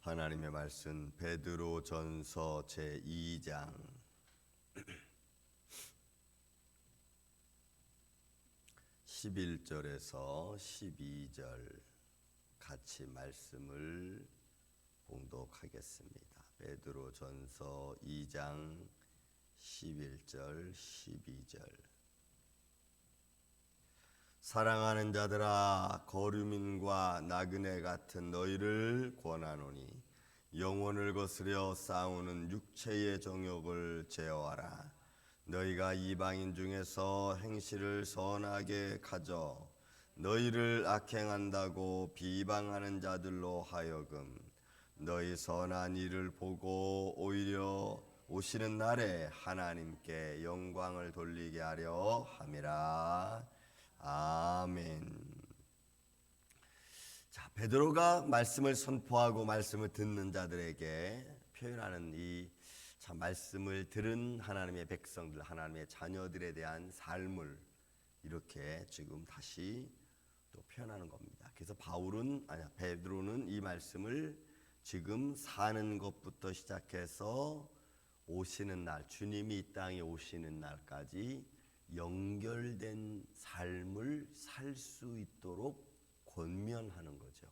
하나님의 말씀 베드로전서 제2장 11절에서 12절 같이 말씀을 봉독하겠습니다. 베드로전서 2장 11절 12절. 사랑하는 자들아, 거류민과 나그네 같은 너희를 권하노니 영혼을 거스려 싸우는 육체의 정욕을 제어하라. 너희가 이방인 중에서 행실을 선하게 가져 너희를 악행한다고 비방하는 자들로 하여금 너희 선한 일을 보고 오히려 오시는 날에 하나님께 영광을 돌리게 하려 함이라. 아멘. 자, 베드로가 말씀을 선포하고 말씀을 듣는 자들에게 표현하는 이 참 말씀을 들은 하나님의 백성들, 하나님의 자녀들에 대한 삶을 이렇게 지금 다시 또 표현하는 겁니다. 그래서 베드로는 이 말씀을 지금 사는 것부터 시작해서 오시는 날, 주님이 이 땅에 오시는 날까지 연결된 삶을 살 수 있도록 권면하는 거죠.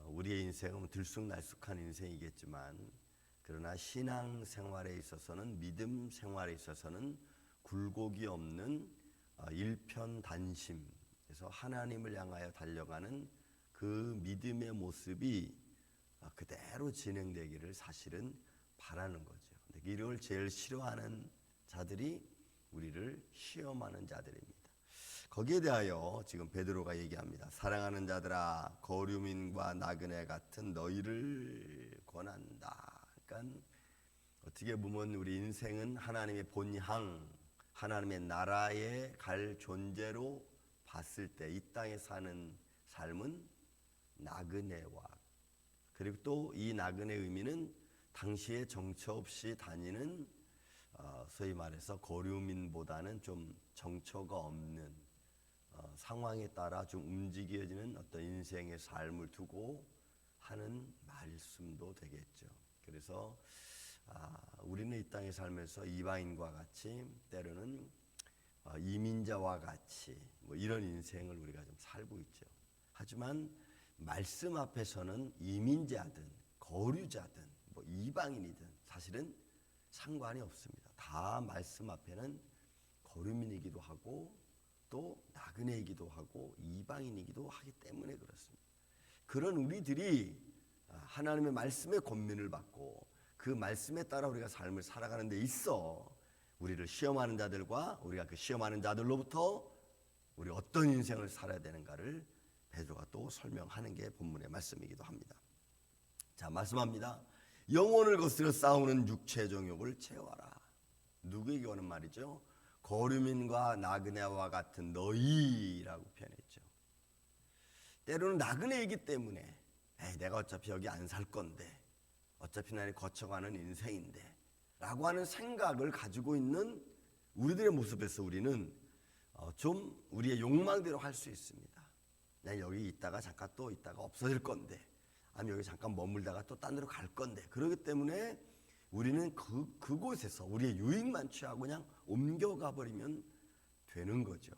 우리의 인생은 들쑥날쑥한 인생이겠지만 그러나 신앙 생활에 있어서는, 믿음 생활에 있어서는 굴곡이 없는 일편단심, 그래서 하나님을 향하여 달려가는 그 믿음의 모습이 그대로 진행되기를 사실은 바라는 거죠. 근데 이걸 제일 싫어하는 자들이 우리를 시험하는 자들입니다. 거기에 대하여 지금 베드로가 얘기합니다. 사랑하는 자들아, 거류민과 나그네 같은 너희를 권한다. 그러니까 어떻게 보면 우리 인생은 하나님의 본향, 하나님의 나라에 갈 존재로 봤을 때 이 땅에 사는 삶은 나그네와, 그리고 또 이 나그네의 의미는 당시에 정처 없이 다니는 소위 말해서 거류민보다는 좀 정처가 없는 상황에 따라 좀 움직여지는 어떤 인생의 삶을 두고 하는 말씀도 되겠죠. 그래서 우리는 이 땅에 살면서 이방인과 같이, 때로는 이민자와 같이 이런 인생을 우리가 좀 살고 있죠. 하지만 말씀 앞에서는 이민자든 거류자든 이방인이든 사실은 상관이 없습니다. 다 말씀 앞에는 거류민이기도 하고 또 나그네이기도 하고 이방인이기도 하기 때문에 그렇습니다. 그런 우리들이 하나님의 말씀의 권면을 받고 그 말씀에 따라 우리가 삶을 살아가는 데 있어 우리를 시험하는 자들과 우리가 그 시험하는 자들로부터 우리 어떤 인생을 살아야 되는가를 베드로가 또 설명하는 게 본문의 말씀이기도 합니다. 자, 말씀합니다. 영혼을 거스려 싸우는 육체 정욕을 제어하라. 누구에게 오는 말이죠? 거류민과 나그네와 같은 너희라고 표현했죠. 때로는 나그네이기 때문에 내가 어차피 여기 안 살 건데, 어차피 나는 거쳐가는 인생인데 라고 하는 생각을 가지고 있는 우리들의 모습에서 우리는 좀 우리의 욕망대로 할 수 있습니다. 난 여기 있다가 잠깐 또 있다가 없어질 건데, 아니면 여기 잠깐 머물다가 또 딴 데로 갈 건데, 그렇기 때문에 우리는 그곳에서 우리의 유익만 취하고 그냥 옮겨가 버리면 되는 거죠.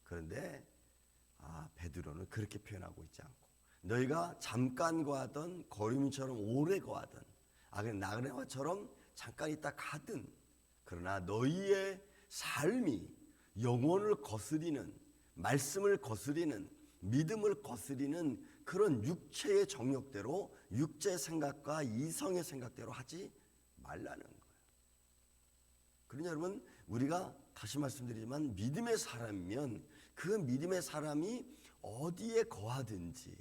그런데 베드로는 그렇게 표현하고 있지 않고, 너희가 잠깐 거하던 거류민처럼 오래 거하던 그냥 나그네와처럼 잠깐 있다 가든, 그러나 너희의 삶이 영혼을 거스리는, 말씀을 거스리는, 믿음을 거스리는 그런 육체의 정욕대로, 육체의 생각과 이성의 생각대로 하지 말라는 거예요. 그러냐 여러분, 우리가 다시 말씀드리지만 믿음의 사람이면 그 믿음의 사람이 어디에 거하든지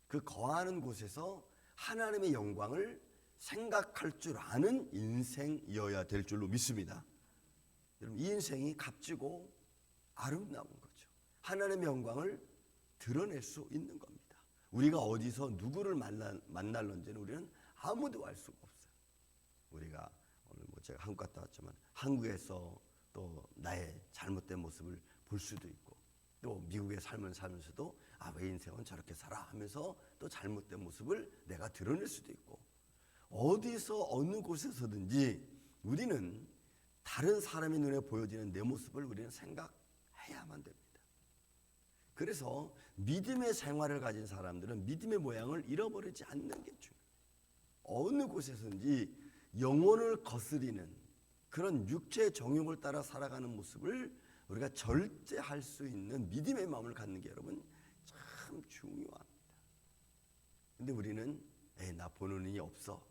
그 거하는 곳에서 하나님의 영광을 생각할 줄 아는 인생이어야 될 줄로 믿습니다. 여러분, 이 인생이 값지고 아름다운 거죠. 하나님의 영광을 드러낼 수 있는 겁니다. 우리가 어디서 누구를 만날런지는 우리는 아무도 알 수가 없어요. 우리가 오늘 제가 한국 갔다 왔지만 한국에서 또 나의 잘못된 모습을 볼 수도 있고, 또 미국의 삶을 살면서도 왜 인생은 저렇게 살아 하면서 또 잘못된 모습을 내가 드러낼 수도 있고, 어디서 어느 곳에서든지 우리는 다른 사람의 눈에 보여지는 내 모습을 우리는 생각해야만 됩니다. 그래서 믿음의 생활을 가진 사람들은 믿음의 모양을 잃어버리지 않는 게 중요해요. 어느 곳에서든지 영혼을 거스리는 그런 육체의 정욕을 따라 살아가는 모습을 우리가 절제할 수 있는 믿음의 마음을 갖는 게 여러분 참 중요합니다. 근데 우리는 나 보는 눈이 없어.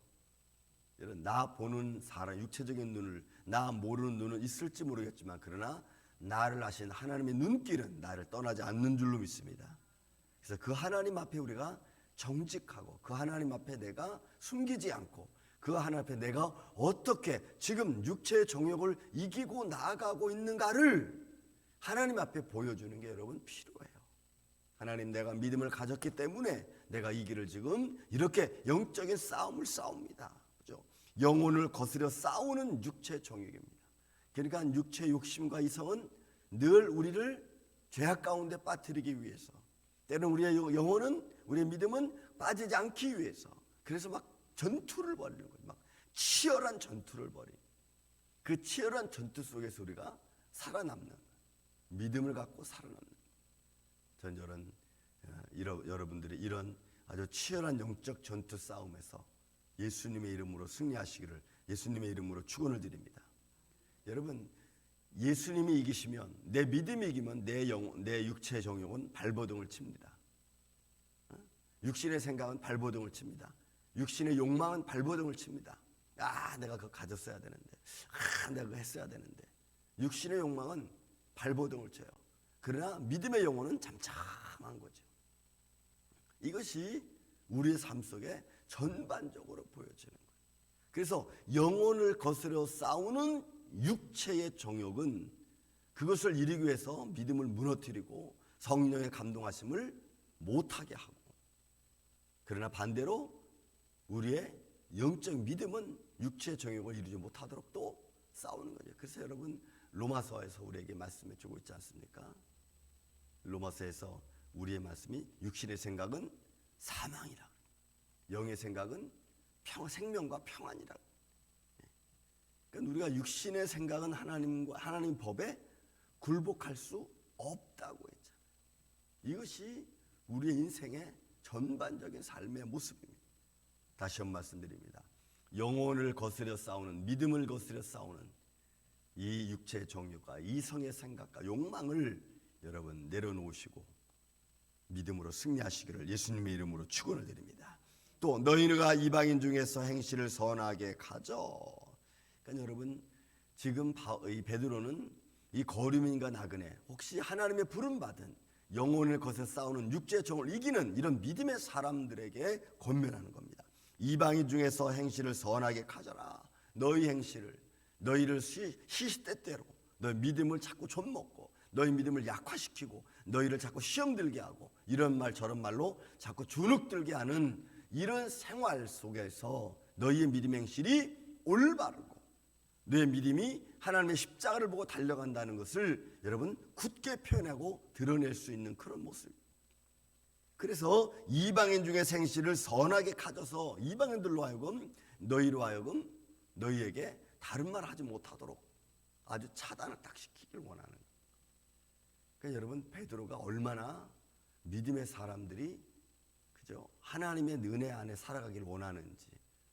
여러분, 나 보는 사람, 육체적인 눈을, 나 모르는 눈은 있을지 모르겠지만 그러나 나를 아신 하나님의 눈길은 나를 떠나지 않는 줄로 믿습니다. 그래서 그 하나님 앞에 우리가 정직하고 그 하나님 앞에 내가 숨기지 않고 그 하나님 앞에 내가 어떻게 지금 육체의 정욕을 이기고 나아가고 있는가를 하나님 앞에 보여주는 게 여러분 필요해요. 하나님, 내가 믿음을 가졌기 때문에 내가 이 길을 지금 이렇게 영적인 싸움을 싸웁니다. 그렇죠? 영혼을 거스려 싸우는 육체의 정욕입니다. 그러니까 육체의 욕심과 이성은 늘 우리를 죄악 가운데 빠뜨리기 위해서, 때로는 우리의 영혼은, 우리의 믿음은 빠지지 않기 위해서, 그래서 막 전투를 벌이는 거예요. 막 치열한 전투를 벌이는, 그 치열한 전투 속에서 우리가 살아남는, 믿음을 갖고 살아남는, 전 여러분들이 이런 아주 치열한 영적 전투 싸움에서 예수님의 이름으로 승리하시기를 예수님의 이름으로 축원을 드립니다. 여러분, 예수님이 이기시면, 내 믿음이 이기면 내 육체의 정욕은 발버둥을 칩니다. 육신의 생각은 발버둥을 칩니다. 육신의 욕망은 발버둥을 칩니다. 내가 그거 가졌어야 되는데, 내가 그거 했어야 되는데. 육신의 욕망은 발버둥을 쳐요. 그러나 믿음의 영혼은 잠잠한 거죠. 이것이 우리의 삶 속에 전반적으로 보여지는 거예요. 그래서 영혼을 거스려 싸우는 육체의 정욕은 그것을 이루기 위해서 믿음을 무너뜨리고 성령의 감동하심을 못하게 하고, 그러나 반대로 우리의 영적 믿음은 육체의 정욕을 이루지 못하도록 또 싸우는 거죠. 그래서 여러분, 로마서에서 우리에게 말씀해 주고 있지 않습니까? 로마서에서 우리의 말씀이 육신의 생각은 사망이라, 영의 생각은 생명과 평안이라. 그러니까 우리가 육신의 생각은 하나님 법에 굴복할 수 없다고 했잖아요. 이것이 우리의 인생의 전반적인 삶의 모습입니다. 다시 한번 말씀드립니다. 영혼을 거스려 싸우는, 믿음을 거스려 싸우는 이 육체의 정욕과 이성의 생각과 욕망을 여러분 내려놓으시고 믿음으로 승리하시기를 예수님의 이름으로 축원을 드립니다. 또 너희가 이방인 중에서 행실을 선하게 가져. 그러니까 여러분, 지금 이 베드로는 이 거류민과 나그네, 혹시 하나님의 부름받은 영혼을 거스려 싸우는 육체의 정을 이기는 이런 믿음의 사람들에게 권면하는 겁니다. 이방인 중에서 행실을 선하게 가져라. 너희 행실을, 너희를 시시때때로 너희 믿음을 자꾸 좀먹고 너희 믿음을 약화시키고 너희를 자꾸 시험 들게 하고 이런 말 저런 말로 자꾸 주눅 들게 하는 이런 생활 속에서 너희의 믿음 행실이 올바르고 너의 믿음이 하나님의 십자가를 보고 달려간다는 것을 여러분 굳게 표현하고 드러낼 수 있는 그런 모습. 그래서 이방인 중에 행실을 선하게 가져서 이방인들로 하여금 너희로 하여금 너희에게 다른 말 하지 못하도록 아주 차단을 딱 시키길 원하는 거예요. 그러니까 여러분, 베드로가 얼마나 믿음의 사람들이 그죠? 하나님의 은혜 안에 살아가길 원하는지,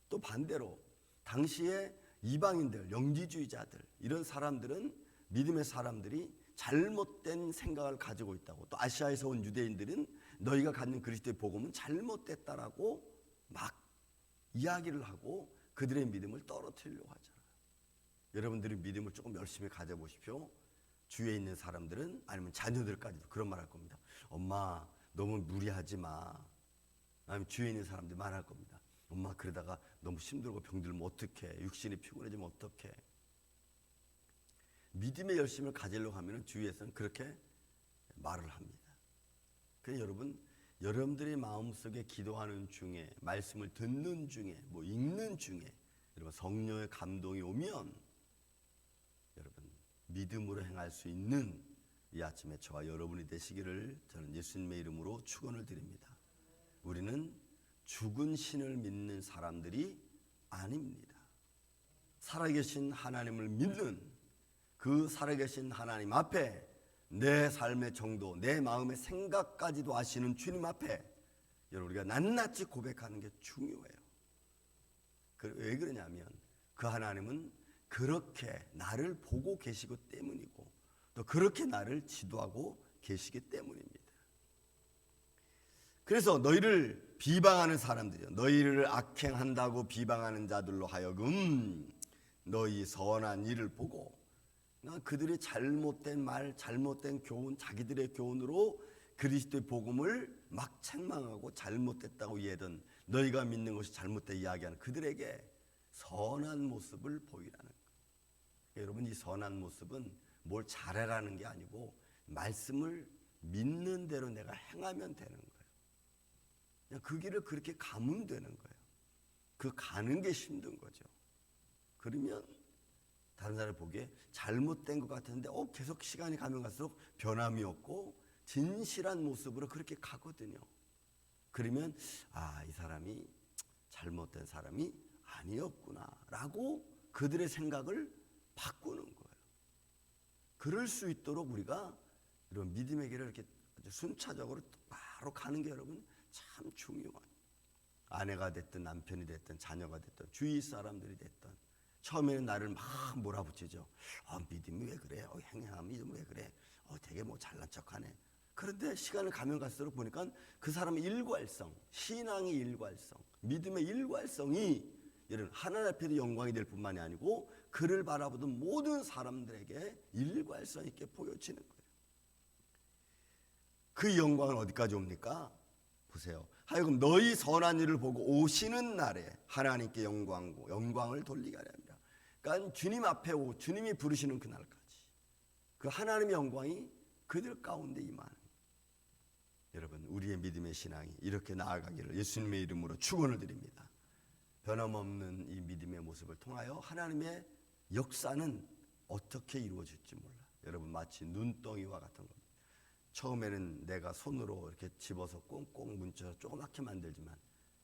또 반대로 당시에 이방인들, 영지주의자들 이런 사람들은 믿음의 사람들이 잘못된 생각을 가지고 있다고, 또 아시아에서 온 유대인들은 너희가 갖는 그리스도의 복음은 잘못됐다라고 막 이야기를 하고 그들의 믿음을 떨어뜨리려고 하잖아요. 여러분들이 믿음을 조금 열심히 가져보십시오. 주위에 있는 사람들은, 아니면 자녀들까지도 그런 말 할 겁니다. 엄마 너무 무리하지 마. 아니면 주위에 있는 사람들이 말할 겁니다. 엄마 그러다가 너무 힘들고 병들면 어떡해. 육신이 피곤해지면 어떡해. 믿음의 열심을 가지려고 하면 주위에서는 그렇게 말을 합니다. 그래서 여러분들의 마음속에 기도하는 중에, 말씀을 듣는 중에, 뭐 읽는 중에 여러분 성령의 감동이 오면 여러분 믿음으로 행할 수 있는 이 아침에 저와 여러분이 되시기를 저는 예수님의 이름으로 축원을 드립니다. 우리는 죽은 신을 믿는 사람들이 아닙니다. 살아계신 하나님을 믿는 그 살아계신 하나님 앞에 내 삶의 정도, 내 마음의 생각까지도 아시는 주님 앞에 여러분 우리가 낱낱이 고백하는 게 중요해요. 왜 그러냐면 그 하나님은 그렇게 나를 보고 계시기 때문이고 또 그렇게 나를 지도하고 계시기 때문입니다. 그래서 너희를 비방하는 사람들이요, 너희를 악행한다고 비방하는 자들로 하여금 너희 선한 일을 보고 그들의 잘못된 말, 잘못된 교훈, 자기들의 교훈으로 그리스도의 복음을 막 책망하고 잘못됐다고 이해하던 너희가 믿는 것이 잘못된 이야기하는 그들에게 선한 모습을 보이라는 거예요. 여러분 이 선한 모습은 뭘 잘하라는 게 아니고 말씀을 믿는 대로 내가 행하면 되는 거예요. 그냥 그 길을 그렇게 가면 되는 거예요. 그 가는 게 힘든 거죠. 그러면 다른 사람이 보기에 잘못된 것 같은데 계속 시간이 가면 갈수록 변함이 없고 진실한 모습으로 그렇게 가거든요. 그러면 이 사람이 잘못된 사람이 아니었구나라고 그들의 생각을 바꾸는 거예요. 그럴 수 있도록 우리가 이런 믿음의 길을 이렇게 아주 순차적으로 바로 가는 게 여러분 참 중요한. 아내가 됐든 남편이 됐든 자녀가 됐든 주위 사람들이 됐든 처음에는 나를 막 몰아붙이죠. 믿음이 왜 그래? 행함이 왜 그래? 되게 뭐 잘난 척하네. 그런데 시간을 가면 갈수록 보니까 그 사람의 일괄성, 신앙의 일괄성, 믿음의 일괄성이 여러분 하나님 앞에도 영광이 될 뿐만이 아니고 그를 바라보던 모든 사람들에게 일괄성 있게 보여지는 거예요. 그 영광은 어디까지 옵니까? 보세요. 하여금 너희 선한 일을 보고 오시는 날에 하나님께 영광을 돌리게 하려 합니다. 그러니까 주님 앞에 주님이 부르시는 그날까지 그 하나님의 영광이 그들 가운데 임하는. 여러분 우리의 믿음의 신앙이 이렇게 나아가기를 예수님의 이름으로 축원을 드립니다. 변함없는 이 믿음의 모습을 통하여 하나님의 역사는 어떻게 이루어질지 몰라. 여러분 마치 눈덩이와 같은 겁니다. 처음에는 내가 손으로 이렇게 집어서 꽁꽁 뭉쳐서 조그맣게 만들지만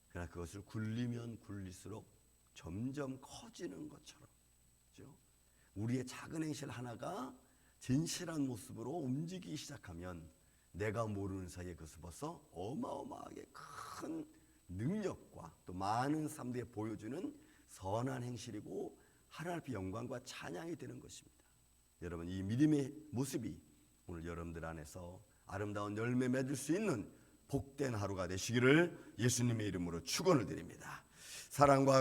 그러나 그것을 굴리면 굴릴수록 점점 커지는 것처럼, 그렇죠? 우리의 작은 행실 하나가 진실한 모습으로 움직이기 시작하면 내가 모르는 사이에 그것을 벌써 어마어마하게 큰 능력과 또 많은 사람들이 보여주는 선한 행실이고 하나님 앞에 영광과 찬양이 되는 것입니다. 여러분 이 믿음의 모습이 오늘 여러분들 안에서 아름다운 열매 맺을 수 있는 복된 하루가 되시기를 예수님의 이름으로 축원을 드립니다. 사랑과